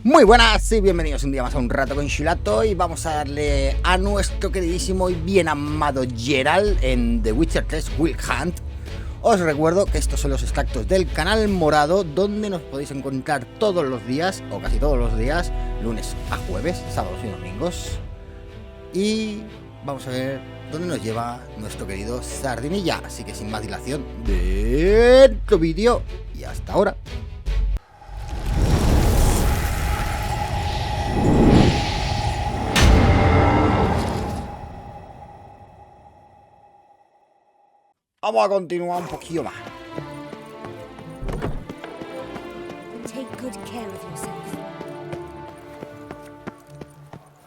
Muy buenas y bienvenidos un día más a un rato con Chilato. Y vamos a darle a nuestro queridísimo y bien amado Geralt en The Witcher 3 Wild Hunt. Os recuerdo que estos son los extractos del canal morado, donde nos podéis encontrar todos los días, o casi todos los días, lunes a jueves, sábados y domingos. Y vamos a ver dónde nos lleva nuestro querido Sardinilla. Así que sin más dilación, dentro vídeo y hasta ahora. Vamos a continuar un poquillo más. Take good care of yourself.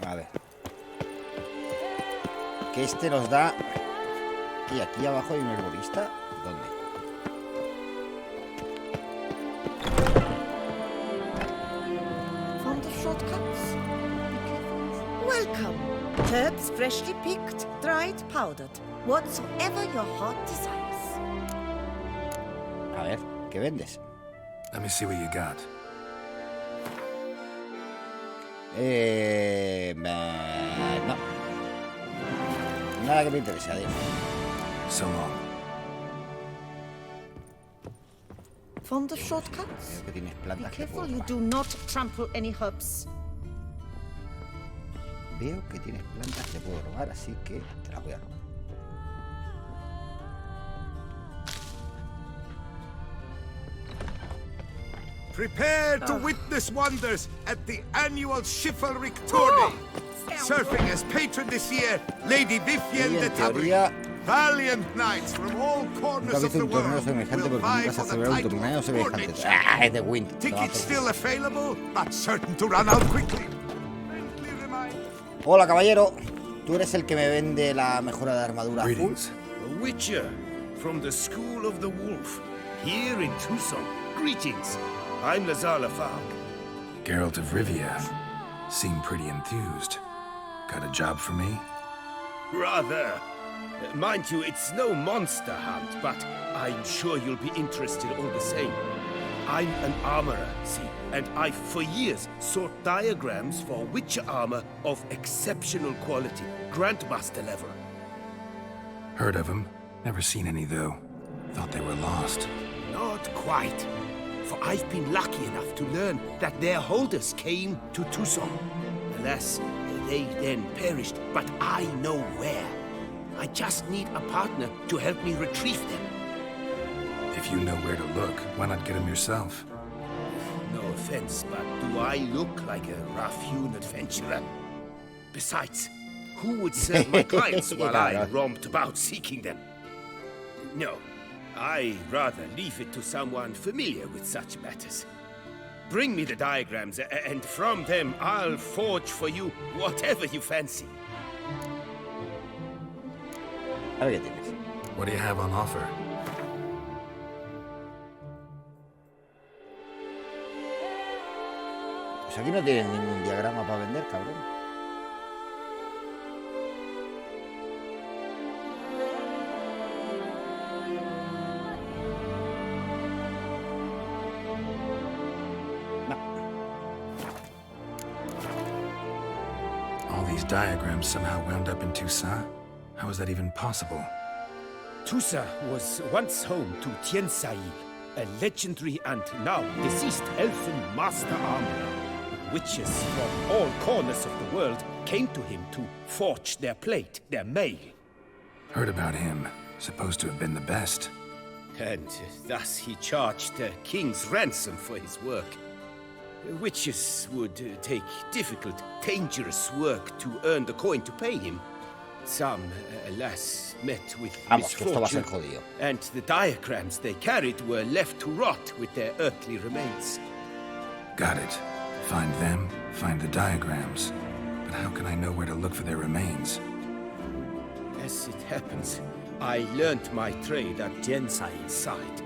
A ver. Que este nos da... Y aquí abajo hay un herborista. ¿Dónde? From the shortcuts. Welcome. Herbs freshly picked, dried, powdered. Whatsoever your heart desires. A ver, ¿qué vendes? Let me see what you got. No. Nada que me interese, adiós. So long. From the shortcuts. Veo que tienes Be plantas que careful puedo you robar. do not trample any herbs. Veo que tienes plantas que puedo robar, así que te las voy a robar. Prepare to witness wonders at the annual chivalric tourney. Serving as patron this year, Lady Vivienne de teoría, Valiant knights from all nunca corners he of visto the un torneo world semejante will porque vie nunca se ha for the celebrado un title torneo of semejante. tourney champion. ¡Ah, es de Wind! Tickets still available, but certain to run out quickly. Friendly reminder. Hola, caballero. Tú eres el que me vende la mejora de armadura full. Greetings. A Witcher from the School of the Wolf, here in Tucson. Greetings. I'm Lazar Lafag. Geralt of Rivia. Seem pretty enthused. Got a job for me? Rather. Mind you, it's no monster hunt, but I'm sure you'll be interested all the same. I'm an armorer, see, and I've for years sought diagrams for Witcher armor of exceptional quality, Grandmaster level. Heard of them. Never seen any, though. Thought they were lost. Not quite. For I've been lucky enough to learn that their holders came to Tucson. Alas, they then perished, but I know where. I just need a partner to help me retrieve them. If you know where to look, why not get them yourself? No offense, but do I look like a rough-hewn adventurer? Besides, who would serve my clients while I romped about seeking them? No, I rather leave it to someone familiar with such matters. Bring me the diagrams, and from them I'll forge for you whatever you fancy. A ver qué tienes. What do you have on offer? Pues aquí no tienes ningún diagrama para vender, cabrón. All these diagrams somehow wound up in Tucson? How is that even possible? Tusa was once home to Tiensail, a legendary and now deceased elfin master armorer. Witches from all corners of the world came to him to forge their plate, their mail. Heard about him. Supposed to have been the best. And thus he charged the king's ransom for his work. Witches would take difficult, dangerous work to earn the coin to pay him. Some, alas, met with Vamos, que esto va a ser misfortune, jodido. and the diagrams they carried were left to rot with their earthly remains. Got it. Find them, find the diagrams. But how can I know where to look for their remains? As it happens, I learned my trade at Jensail's side.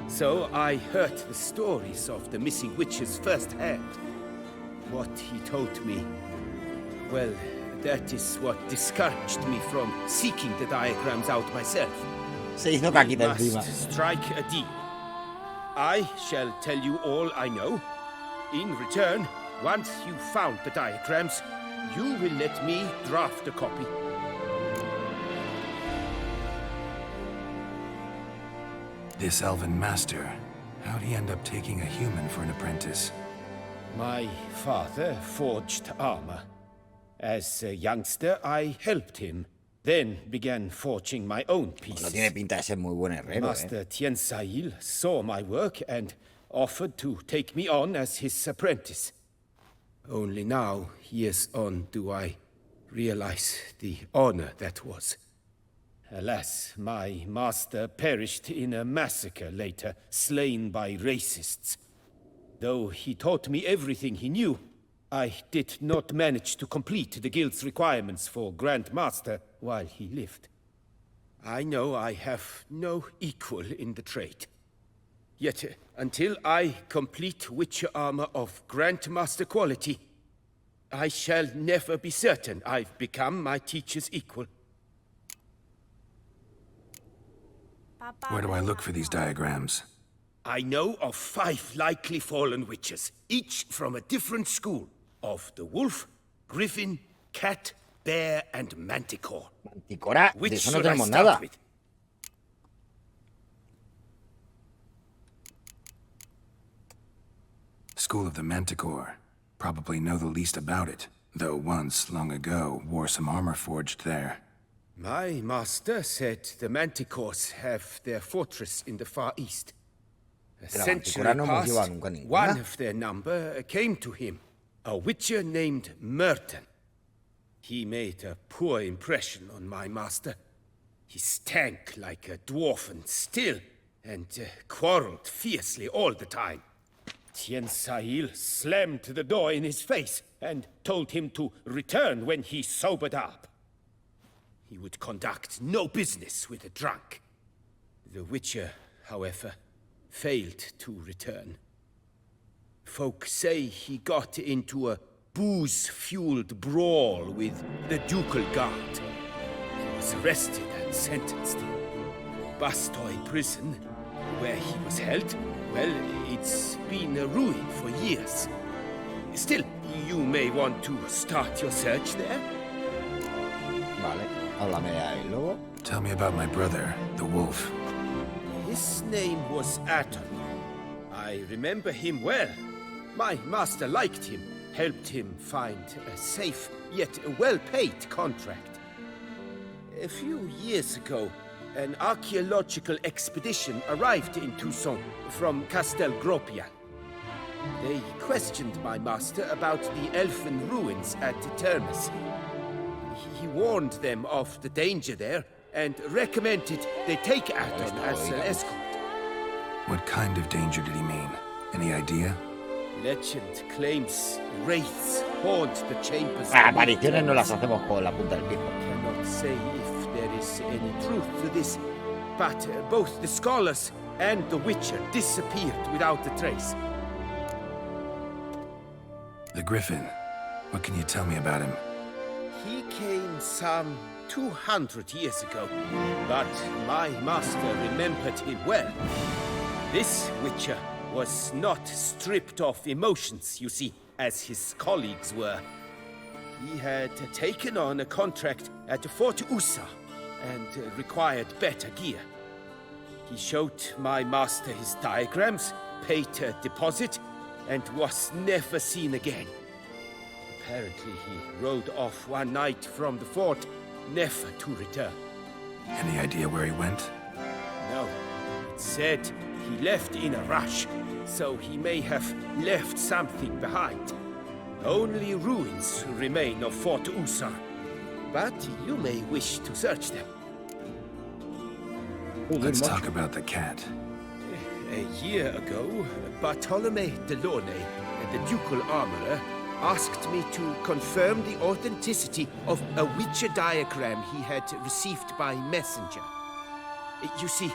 So I heard the stories of the missing witches firsthand. What he told me, well, that is what discouraged me from seeking the diagrams out myself. Se hizo We caquita encima. must strike a deal. I shall tell you all I know. In return, Once you've found the diagrams, you will let me draft a copy. This elven master, how'd he end up taking a human for an apprentice? My father forged armor. As a youngster, I helped him, then began forging my own No pieces. tiene pinta de ser muy buen herrero, Master Tiensail saw my work and offered to take me on as his apprentice. Only now, years on, do I realize the honor that was. Alas, my master perished in a massacre later, slain by racists. Though he taught me everything he knew, I did not manage to complete the guild's requirements for Grand Master while he lived. I know I have no equal in the trade. Yet, until I complete Witcher armor of Grandmaster quality, I shall never be certain I've become my teacher's equal. Where do I look for these diagrams? I know of 5 likely fallen witches, each from a different school of the wolf, griffin, cat, bear, and manticore. Manticora, de Which eso no should I tenemos start nada. with? School of the Manticore. Probably know the least about it, though once, long ago, wore some armor forged there. My master said the manticores have their fortress in the far east. A la century manticora no hemos past, llevado nunca ninguna. one of their number came to him, a witcher named Merton. He made a poor impression on my master. He stank like a dwarfen still, and quarreled fiercely all the time. Tiensail slammed the door in his face and told him to return when he sobered up. He would conduct no business with a drunk. The Witcher, however, failed to return. Folk say he got into a booze-fueled brawl with the ducal guard. He was arrested and sentenced. Bastoy prison, where he was held, well, it's been a ruin for years. Still, you may want to start your search there. Vale, háblame del lobo. Tell me about my brother, the wolf. His name was Aton. I remember him well. My master liked him, helped him find a safe, yet well-paid contract. A few years ago, an archaeological expedition arrived in Tucson from Castel Gropian. They questioned my master about the elfin ruins at Termes. He warned them of the danger there and recommended they take Aton as an escort. What kind of danger did he mean? Any idea? Legend claims wraiths haunt the chambers. Apariciones no las hacemos con la punta del pie. Cannot say if there is any truth to this, but both the scholars and the Witcher disappeared without a trace. The Griffin. What can you tell me about him? He came some 200 years ago, but my master remembered him well. This Witcher was not stripped of emotions, you see, as his colleagues were. He had taken on a contract at Fort Usa and required better gear. He showed my master his diagrams, paid a deposit, and was never seen again. Apparently he rode off one night from the fort, never to return. Any idea where he went? No, it said he left in a rush, so he may have left something behind. Only ruins remain of Fort Usa, but you may wish to search them. Let's talk about the cat. A year ago, Bartolome Delaunay, the ducal armorer, asked me to confirm the authenticity of a Witcher diagram he had received by messenger. You see,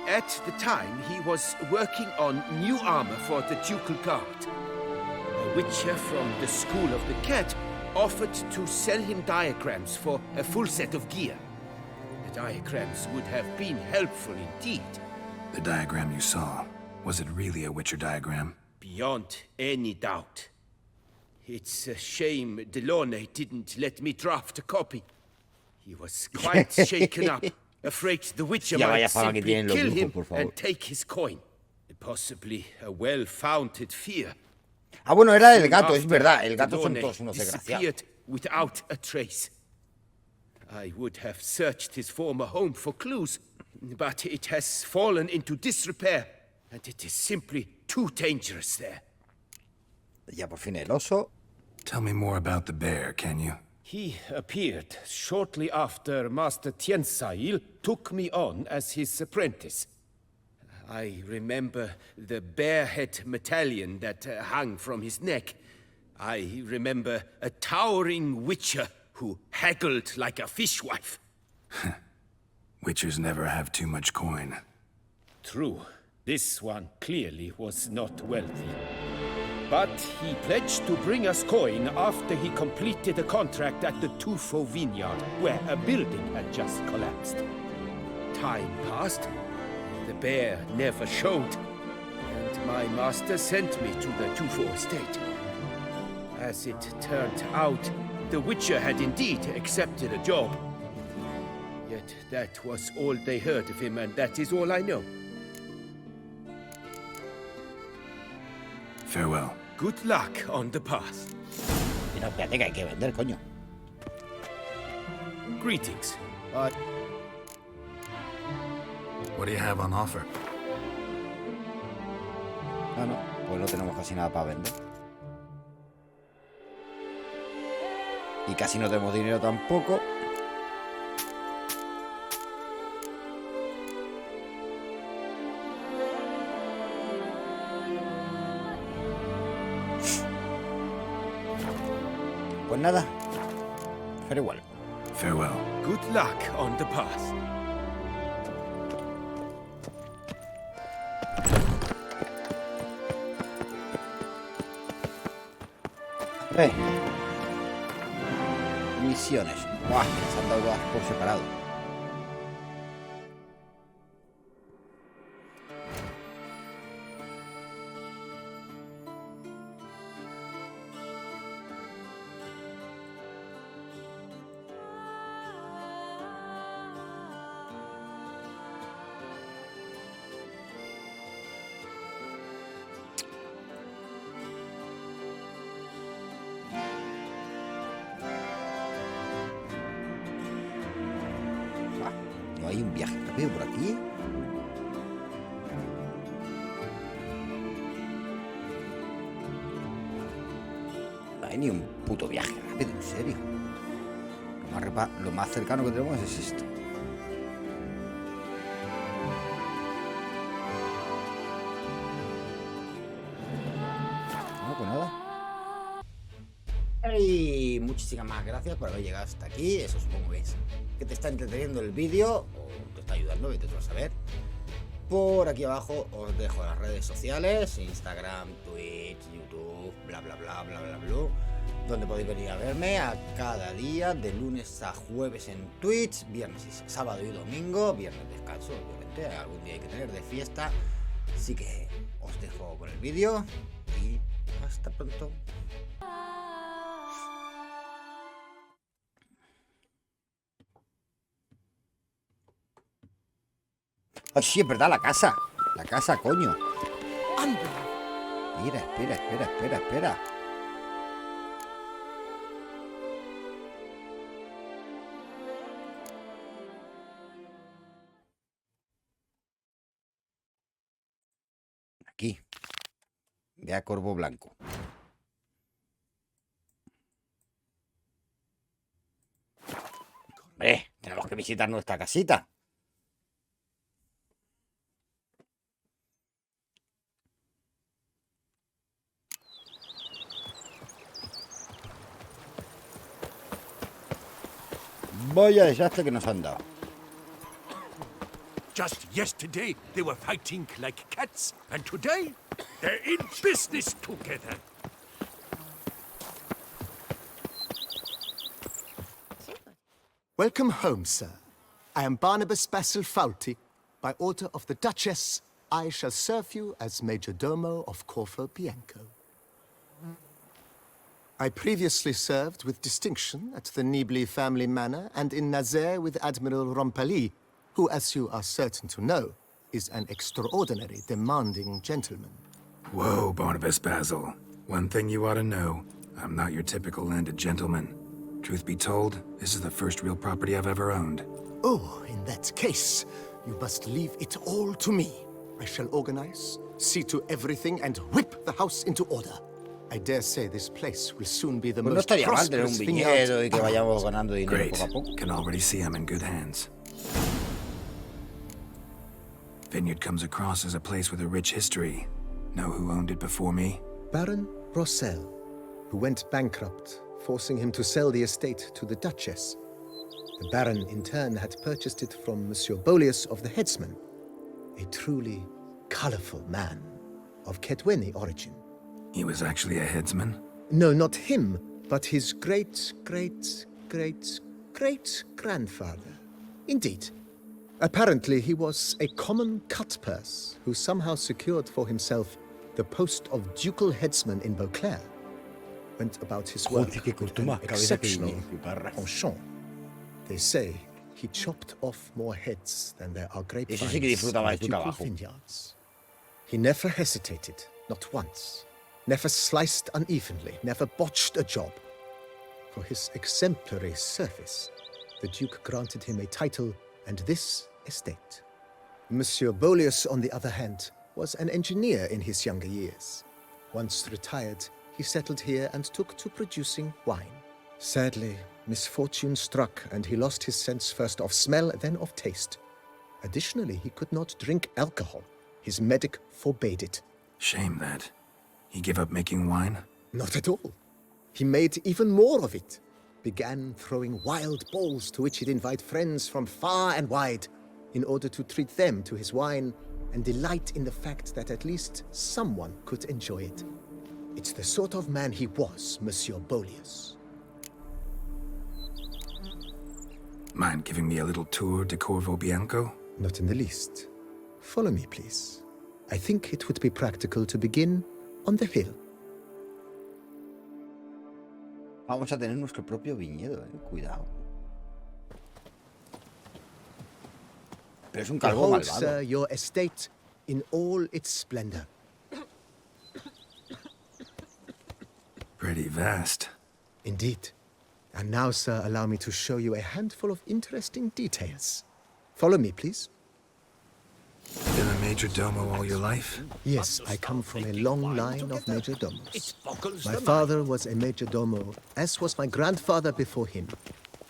at the time he was working on new armor for the ducal guard. A Witcher from the School of the Cat offered to sell him diagrams for a full set of gear. The diagrams would have been helpful indeed. The diagram you saw, was it really a Witcher diagram? Beyond any doubt. It's a shame Delaunay didn't let me draft a copy. He was quite shaken up, afraid the Witcher Ya vaya might fama que simply tienen los kill brujos, him por favor. and take his coin. Possibly a well-founded fear. Ah, bueno, era el Soon gato, es after, verdad. El gato son Delaunay todos unos desgraciados. disappeared without a trace. I would have searched his former home for clues, but it has fallen into disrepair, and it is simply too dangerous there. Ya por fin el oso. Tell me more about the bear, can you? He appeared shortly after Master Tiensail took me on as his apprentice. I remember the bear-head medallion that hung from his neck. I remember a towering witcher who haggled like a fishwife. Witchers never have too much coin. True, this one clearly was not wealthy. But he pledged to bring us coin after he completed a contract at the Tufo vineyard, where a building had just collapsed. Time passed. The bear never showed, and my master sent me to the Tufo estate. As it turned out, the Witcher had indeed accepted a job. Yet that was all they heard of him, and that is all I know. Farewell. Good luck on the path. Mira, espérate que hay que vender, coño. Greetings. What do you have on offer? Ah, no, pues no tenemos casi nada para vender. Y casi no tenemos dinero tampoco. Pues nada. Farewell. Farewell. Good luck on the path. Misiones. Buah, se han dado todas por separado. ¿No hay un viaje rápido por aquí? No hay ni un puto viaje rápido, en serio. Lo más cercano que tenemos es esto. No, pues nada. Y muchísimas gracias por haber llegado hasta aquí. Eso supongo que te está entreteniendo el vídeo o te está ayudando, vete tú a saber. Por aquí abajo os dejo las redes sociales: Instagram, Twitch, YouTube, bla bla bla bla bla bla, donde podéis venir a verme a cada día, de lunes a jueves en Twitch, viernes y sábado y domingo, viernes descanso, obviamente, algún día hay que tener de fiesta. Así que os dejo con el vídeo y hasta pronto. Ay, sí, es verdad, la casa. La casa, coño. Mira, espera. Aquí. Ve a Corvo Blanco. Hombre, tenemos que visitar nuestra casita. Vaya desastre que nos han dado. Just yesterday, they were fighting like cats, and today, they're in business together. Welcome home, sir. I am Barnabas Basil Faulty. By order of the Duchess, I shall serve you as Major Domo of Corvo Bianco. I previously served with distinction at the Nibli family manor and in Nazaire with Admiral Rompali, who, as you are certain to know, is an extraordinary, demanding gentleman. Whoa, Barnabas Basil. One thing you ought to know. I'm not your typical landed gentleman. Truth be told, this is the first real property I've ever owned. Oh, in that case, you must leave it all to me. I shall organize, see to everything, and whip the house into order. I dare say this place will soon be the Pues no most estaría mal tener un prosperous viñedo y vineyard. que vayamos ganando dinero Great. poco a poco. Can already see I'm in good hands. Vineyard comes across as a place with a rich history. Know who owned it before me? Baron Rossel, who went bankrupt, forcing him to sell the estate to the Duchess. The Baron, in turn, had purchased it from Monsieur Bolius of the Headsman, a truly colorful man of Ketweni origin. He was actually a headsman? No, not him, but his great-great-great-great-grandfather. Indeed. Apparently, he was a common cut-purse who somehow secured for himself the post of ducal headsman in Beauclair. Went about his work with an exceptional penchant. They say he chopped off more heads than there are grapevines Ese sí que disfrutaba in de su ducal trabajo. vineyards. He never hesitated, not once. Never sliced unevenly, never botched a job. For his exemplary service, the Duke granted him a title and this estate. Monsieur Bolius, on the other hand, was an engineer in his younger years. Once retired, he settled here and took to producing wine. Sadly, misfortune struck and he lost his sense first of smell, then of taste. Additionally, he could not drink alcohol. His medic forbade it. Shame that. He gave up making wine? Not at all. He made even more of it. Began throwing wild balls to which he'd invite friends from far and wide in order to treat them to his wine and delight in the fact that at least someone could enjoy it. It's the sort of man he was, Monsieur Bolius. Mind giving me a little tour de Corvo, Bianco? Not in the least. Follow me, please. I think it would be practical to begin on the hill. Vamos a tener nuestro propio viñedo, cuidado. Pero es un calvo Behold, malvado. sir, your estate in all its splendor. Pretty vast. Indeed. And now, sir, allow me to show you a handful of interesting details. Follow me, please. Been a major domo all your life? Yes, I come from a long line of major domos. My father was a major domo, as was my grandfather before him,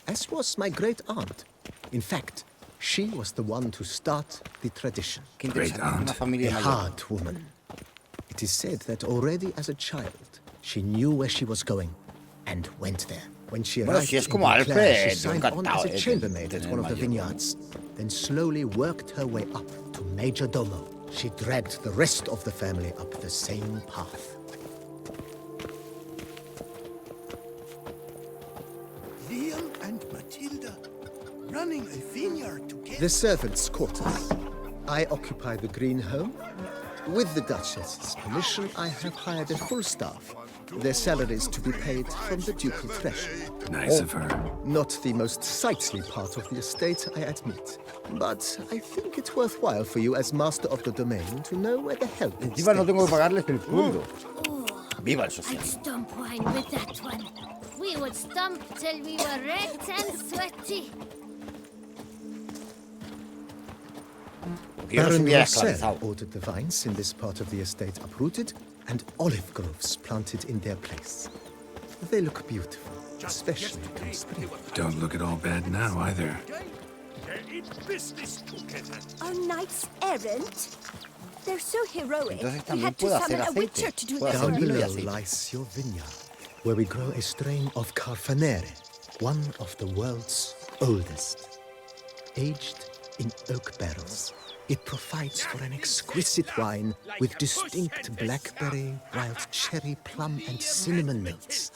as was my great-aunt. In fact, she was the one to start the tradition. Qué Great interesante, aunt. una A familia mayor. hard woman. It is said that already as a child, she knew where she was going and went there. When she Bueno, arrived si es in como Beauclair, Alfred, she signed on encantado, as a de chambermaid at tener one of the mayordomo. vineyards, then slowly worked her way up to major domo. She dragged the rest of the family up the same path. Liam and Matilda running a vineyard together. The servants' quarters. I occupy the green home. With the Duchess's permission, I have hired a full staff. Their salaries to be paid from the ducal treasury. Nice of her. Not the most sightly part of the estate, I admit. But I think it's worthwhile for you as master of the domain to know where the hell it Encima no tengo que pagarles el sueldo. Oh, Viva el I'd social. stomp wine with that one. We would stomp till we were red and sweaty. Yo no Baron estuviera Rossel esclavizado. ordered the vines in this part of the estate uprooted and olive groves planted in their place. They look beautiful, especially in spring. Don't look at all bad now, either. Our knights errant? They're so heroic. Entonces We también had to puedo hacer summon a aceite. witcher to do Puedo this hacer Down work. vino y below aceite. lies your vineyard, where we grow a strain of Carfanere, one of the world's oldest. Aged in oak barrels, it provides for an exquisite wine with distinct blackberry, wild cherry, plum, and cinnamon notes.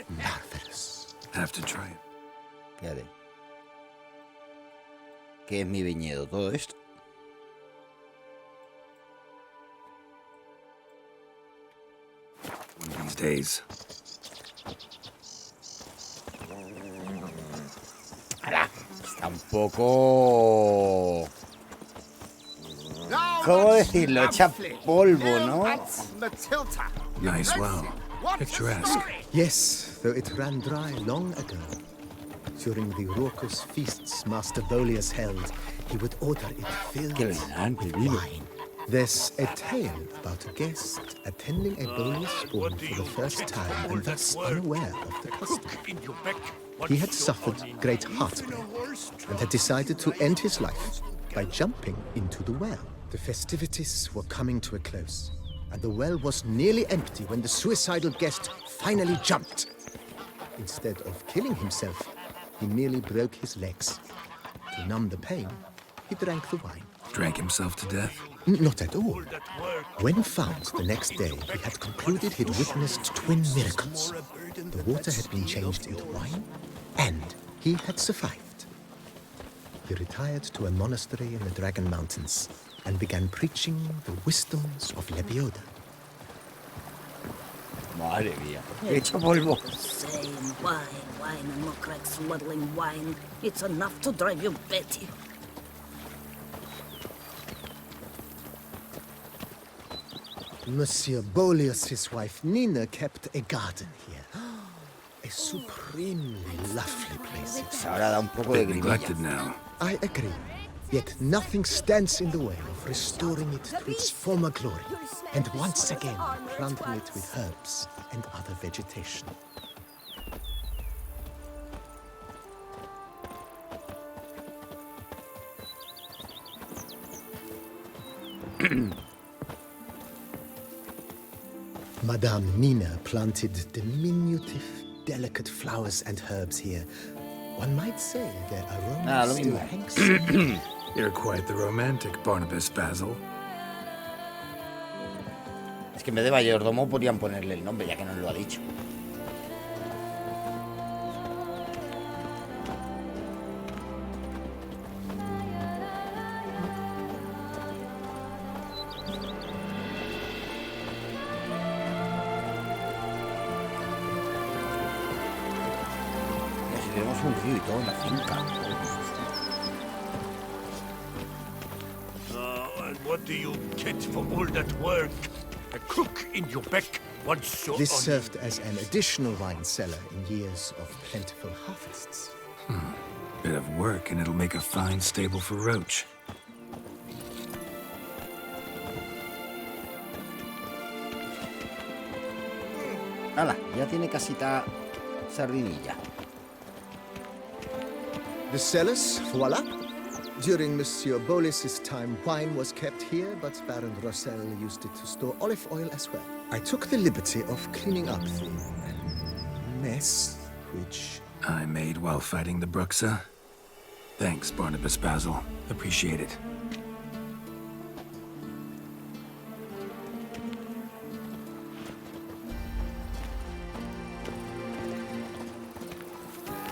Marvelous. Have to try it. Fíjate. ¿Qué es mi viñedo? Todo esto. One of these days. Ahora, está un poco... ¿Cómo decirlo? Echa polvo, ¿no? Nice well. Picturesque. Yes, though it ran dry long ago. During the raucous feasts Master Bolius held, he would order it filled Qué with elegante vino. wine. There's a tale about a guest attending a Bolius spawn for the first time and thus unaware of the custom. He had suffered great heartbreak and had decided to end his life by jumping into the well. The festivities were coming to a close, and the well was nearly empty when the suicidal guest finally jumped. Instead of killing himself, he merely broke his legs. To numb the pain, he drank the wine. Drank himself to death? Not at all. When found the next day, he had concluded he'd witnessed twin miracles. The water had been changed into wine, and he had survived. He retired to a monastery in the Dragon Mountains and began preaching the wisdoms of Lebioda. Madre mía. Echa polvo. Same wine and more crack smuggling wine. It's enough to drive you batty. Monsieur Bolius' wife Nina kept a garden here. A supremely lovely place. Ahora da un poco de Bit grimilla. neglected now. I agree. Yet nothing stands in the way of restoring it to its former glory, and once again planting it with herbs and other vegetation. Madame Nina planted diminutive, delicate flowers and herbs here. One might say their aroma lo still mismo. hangs. You're quite the romantic, Barnabas Basil. Es que en vez de mayordomo podrían ponerle el nombre, ya que nos lo ha dicho. Mira, si tenemos un río y todo en la finca. And what do you get for all that work? A crook in your back once you're This on served as an additional wine cellar in years of plentiful harvests. Bit of work and it'll make a fine stable for Roach. Hala, ya tiene casita sardinilla. The cellars, voila. During Monsieur Bolis's time, wine was kept here, but Baron Rossel used it to store olive oil as well. I took the liberty of cleaning up the mess, which... I made while fighting the Bruxa. Thanks, Barnabas Basil. Appreciate it.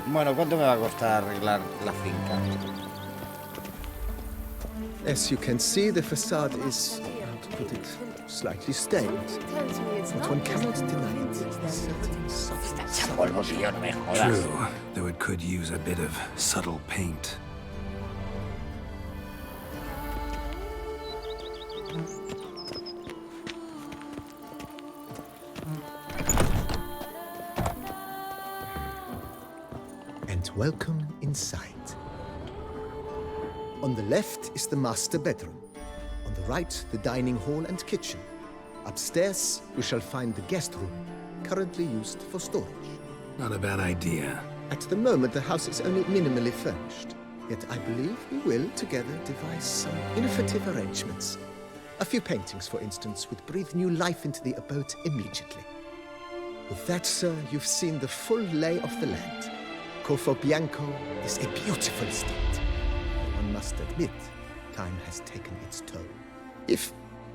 Bueno, ¿cuánto me va a costar arreglar la finca? As you can see, the facade is, how to put it, slightly stained. But one cannot deny it. Certain soft Echa polvo, tío, no me jodas. True, though it could use a bit of subtle paint. And welcome inside. On the left is the master bedroom. On the right, the dining hall and kitchen. Upstairs, we shall find the guest room, currently used for storage. Not a bad idea. At the moment, the house is only minimally furnished. Yet I believe we will, together, devise some innovative arrangements. A few paintings, for instance, would breathe new life into the abode immediately. With that, sir, you've seen the full lay of the land. Corvo Bianco is a beautiful estate. One must admit, time has taken its toll.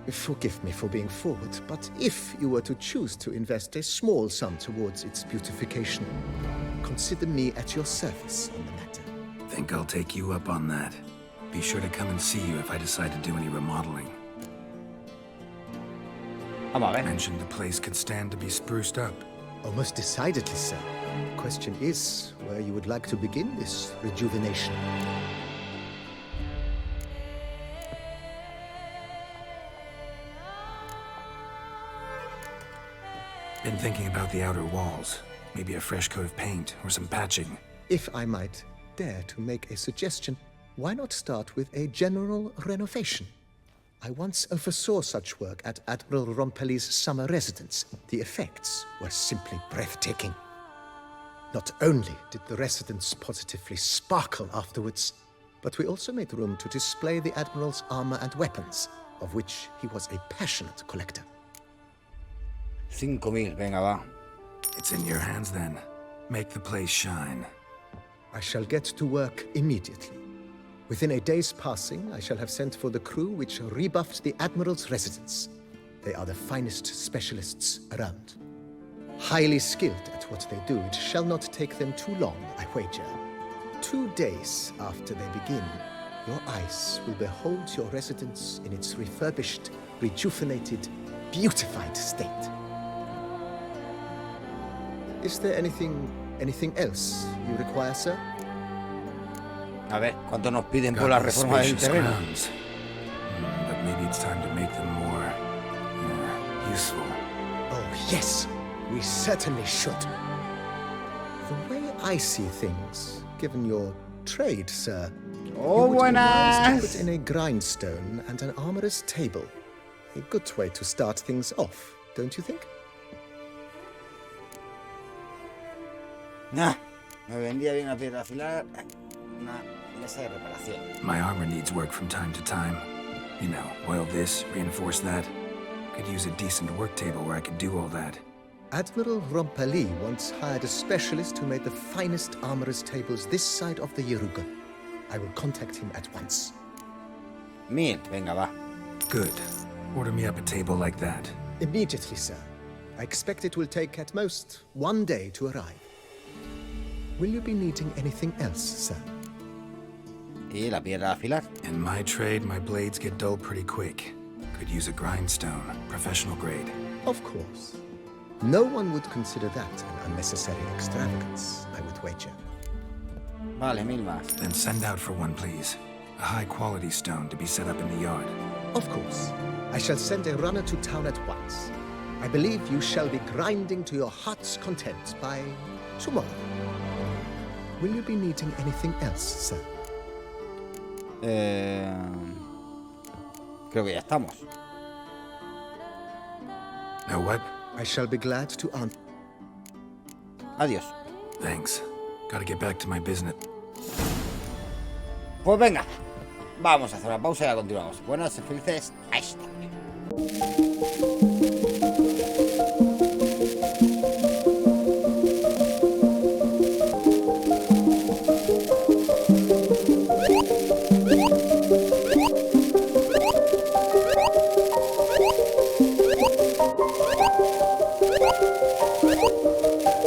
Forgive me for being forward, but if you were to choose to invest a small sum towards its beautification, consider me at your service on the matter. Think I'll take you up on that. Be sure to come and see you if I decide to do any remodeling. Vamos a ver. Mentioned the place could stand to be spruced up. Oh, most decidedly, sir. The question is where you would like to begin this rejuvenation. Been thinking about the outer walls. Maybe a fresh coat of paint or some patching. If I might dare to make a suggestion, why not start with a general renovation? I once oversaw such work at Admiral Rompelli's summer residence. The effects were simply breathtaking. Not only did the residence positively sparkle afterwards, but we also made room to display the Admiral's armor and weapons, of which he was a passionate collector. 5.000, venga, va. It's in your hands then. Make the place shine. I shall get to work immediately. Within a day's passing, I shall have sent for the crew which rebuffed the Admiral's residence. They are the finest specialists around. Highly skilled at what they do, it shall not take them too long, I wager. 2 days after they begin, your eyes will behold your residence in its refurbished, rejuvenated, beautified state. Is there anything else you require, sir? A ver, ¿cuánto nos piden por Got la the reforma del spacious terreno? grounds. But maybe it's time to make them more useful. Oh, yes, we certainly should. The way I see things, given your trade, sir, Oh, you would be wise to buenas. put in a grindstone and an armorer's table. A good way to start things off, don't you think? Nah, me vendría bien una piedra afilar, una mesa de reparación. My armor needs work from time to time. You know, oil this, reinforce that. Could use a decent work table where I could do all that. Admiral Rompelli once hired a specialist who made the finest armorer's tables this side of the Yeruga. I will contact him at once. 1000, venga, va. Good. Order me up a table like that. Immediately, sir. I expect it will take at most 1 day to arrive. Will you be needing anything else, sir? Y la piedra de afilar. In my trade, my blades get dull pretty quick. Could use a grindstone, professional grade. Of course. No one would consider that an unnecessary extravagance, I would wager. Vale, 1000 más. Then send out for one, please. A high-quality stone to be set up in the yard. Of course. I shall send a runner to town at once. I believe you shall be grinding to your heart's content by tomorrow. Will you be needing anything else, sir? Creo que ya estamos. Now what? I shall be glad to answer. Adiós. Thanks. Gotta get back to my business. Pues venga, vamos a hacer una pausa y ya continuamos. Buenas noches, felices. Ahí está.